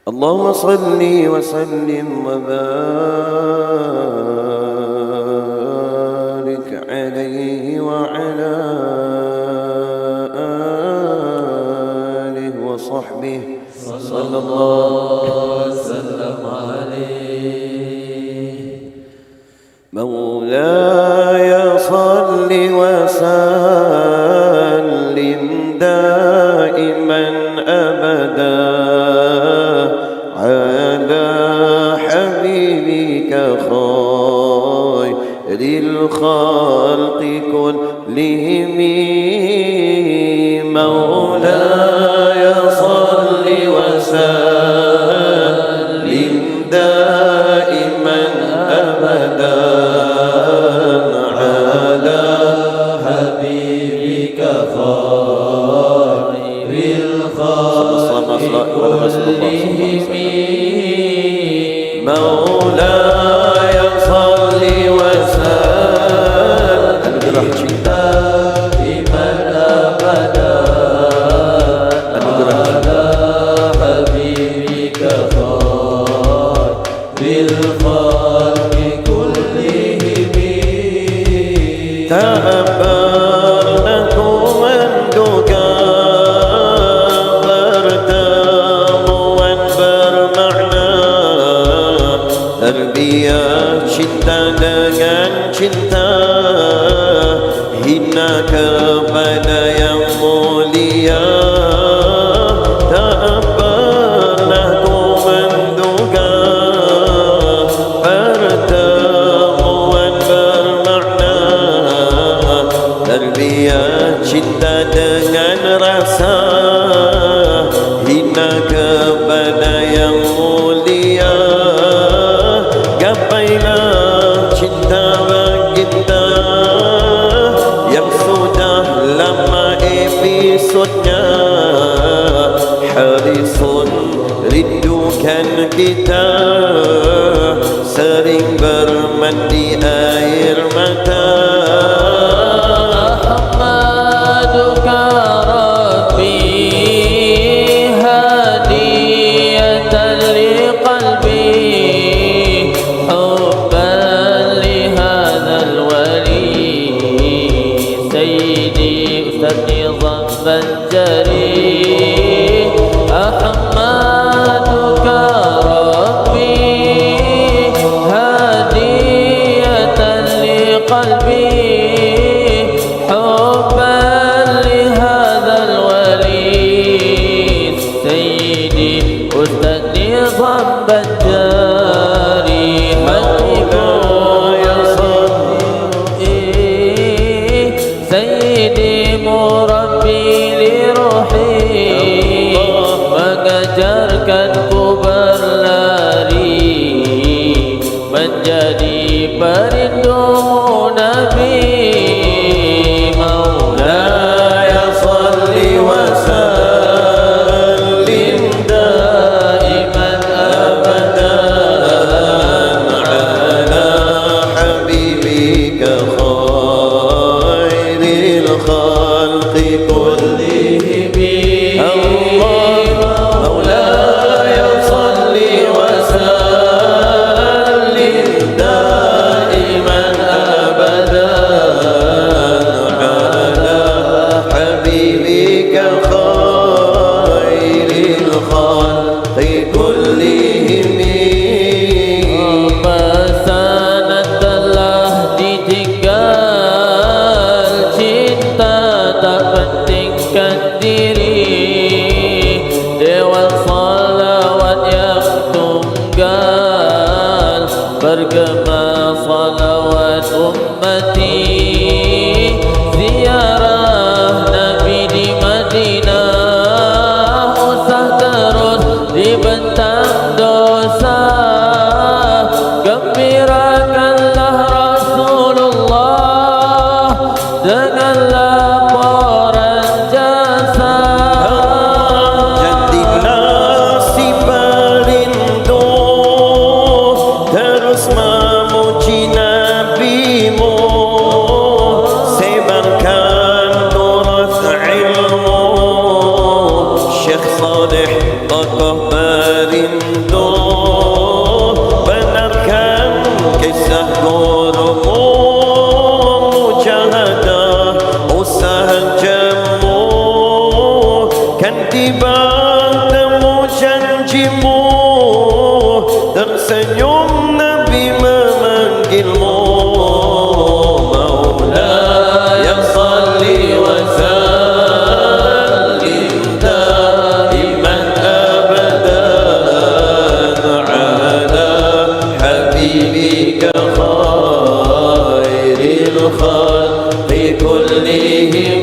اللهم صل وسلم وبارك عليه وعلى آله وصحبه صلى الله وسلم عليه. مولاي صل وسلم دائما أبدا على حبيبك خير الخلق كلهم. مولاي صل وسلم دائما أبدا على حبيبك خير الخلق كلهم. مولاي صل وسلم دائما أبدا على حبيبك خير الخلق كلهم. تأبرنكم عندك terbiah cinta dengan cinta, hina kepada yang mulia. Tak pernah ku menduga pertemuan bermakna. Terbiah cinta dengan rasa, hina kepada yang mulia. Gapailah cinta baginda yang sudah lama episodnya. Harisun rindukan kita, sering bermandi air mata. Ahmaduka Rabbi hadiyatan liqalbi, Banjari. Ahmaduka Rabbi hadiyatan liqalbi, hubban lihadzal wali. Sayyidi Ustaz Nizam Banjari, Habibullah Sayyidi Murabbi liruhi, mengajarkanku berlari menjadi perindu Nabi. Maulaya salli wa sallim daiman abadan ala habibika khairil khalqi kullihim. مولاي صل وسلم دائما أبدا على حبيبك خير الخلق كلهم. Pesanan telah ditinggal, cinta tak pentingkan diri. Dewan salawat yang tunggal, bergema salawat ummati. Ziarah Nabi di Madinah, usah terus dibentang dosa. Gembirakanlah Rasulullah dengan laporan jasa. Jadilah si perindu terus memuji Nabi-Mu, sebarkan turas ilmu. Syekh Saleh tokoh rindu benarkan kisah gurumu mujahadah usaha jemu kan tiba temu janjimu tersenyum Nabi memanggilmu Maulaya salli wa sallim daiman abadan ala habibika khairil khalqi kullihim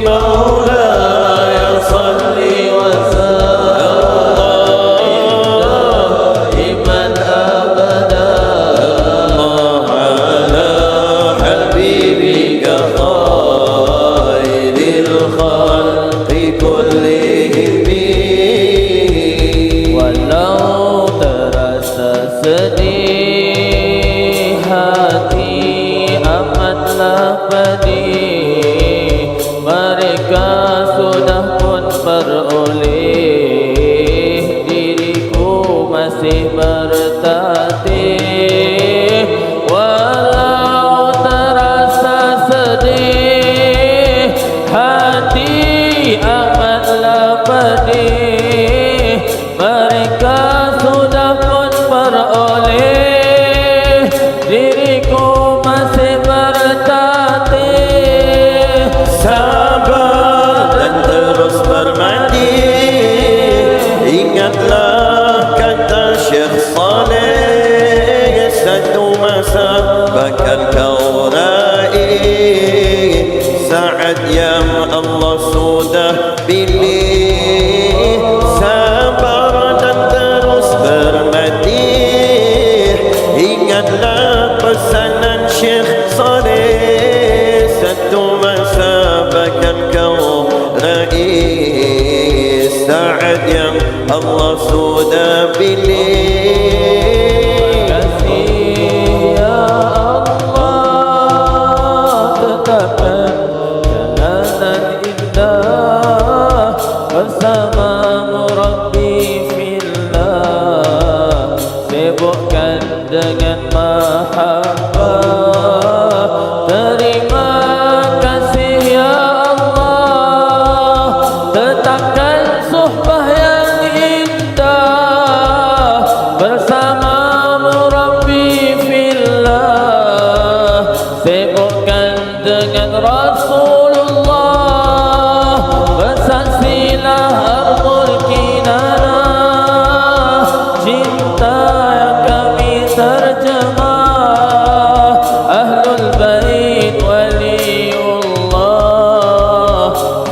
Maulaya salli wa Sedih hati amatlah pedih, mereka sudah pun beroleh, diriku masih bertatih. Walau terasa sedih hati amatlah pedih, mereka sudah pun beroleh, diriku masih bertatih. Sabar dan terus bermandi, ingatlah kata Syekh Saleh, satu masa bakal kau raih saat yang Allah sudah pilih. Sabar dan terus bermandi, ingatlah pesanan Syekh Saleh, satu masa bakal kau raih saat yang Allah sudah pilih. Kasih ya Allah, tetapkan jalanan indah bersamamu Rabbi fillah, sibukkan dengan mahabbah. Terima kasih ya Allah, tetapkan suhbah yang indah bersamamu Rabbi fillah, sibukkan dengan Rasulullah, bersaksilah Abdul Kinana, cinta yang kami terjemah, Ahlul Bait waliullah,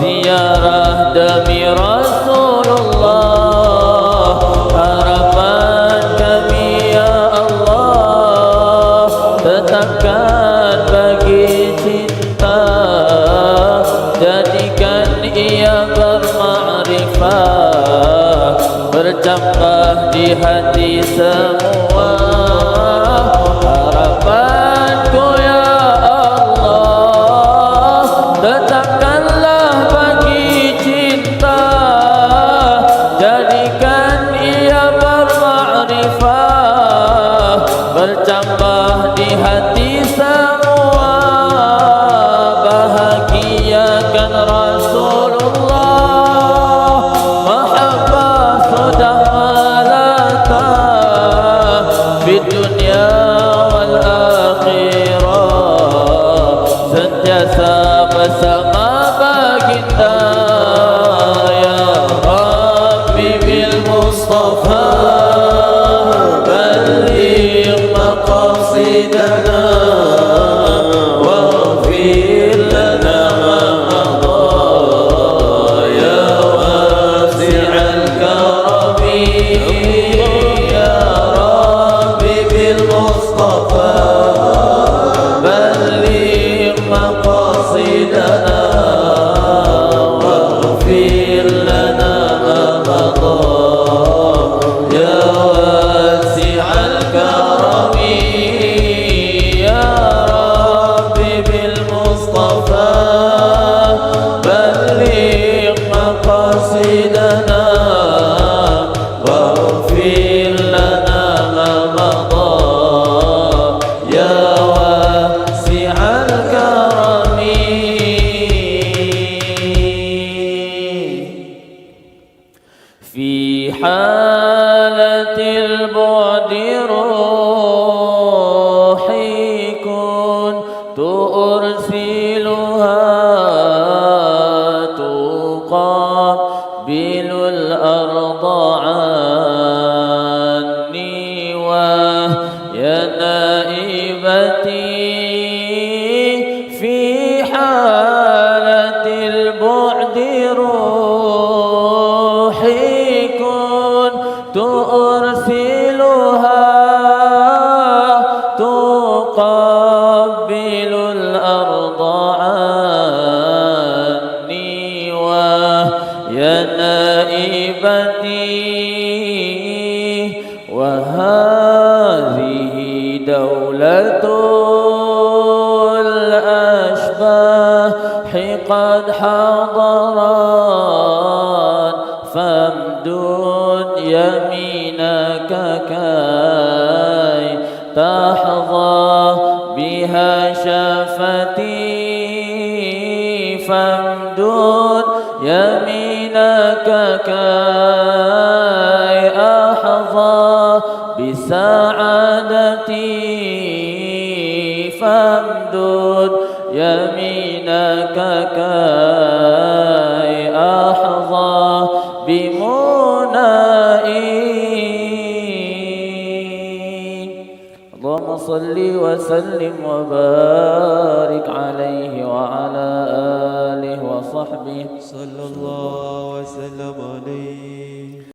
ziarah demi Rasulullah, harapan kami ya Allah, tetapkan bagi cinta, jadikan ia bermakrifat, bercambah di hati semua. Harapanku ya Allah, tetapkanlah bagi cinta, jadikan ia bermakrifat, bercambah di hati semua. Bahagiakan Rasulullah, mahabbah sudah melata di dunia wal akhirah, sentiasa bersama baginda ya Rabbi bil Mustafa, balligh maqasidana waghfir lana ma madha ya wasi'al karami ya Rabbi bil Mustafa, balligh maqasidana في حالة البعد روحي كنت أرسلها تقابل الأرض عني وهي نائبتي في حالة البعد روحي كنت أرسلها تقبل الأرض عني وهي نائبتي وهذه دولة الأشباح قد حضرت فامدد يمينك كي تحظى بها شفتي فامدد يمينك كي أحظى بسعادتي فامدد يمينك كي أحظى بمنائي. اللهم صل وسلم وبارك عليه وعلى آله وصحبه صلى الله وسلم عليه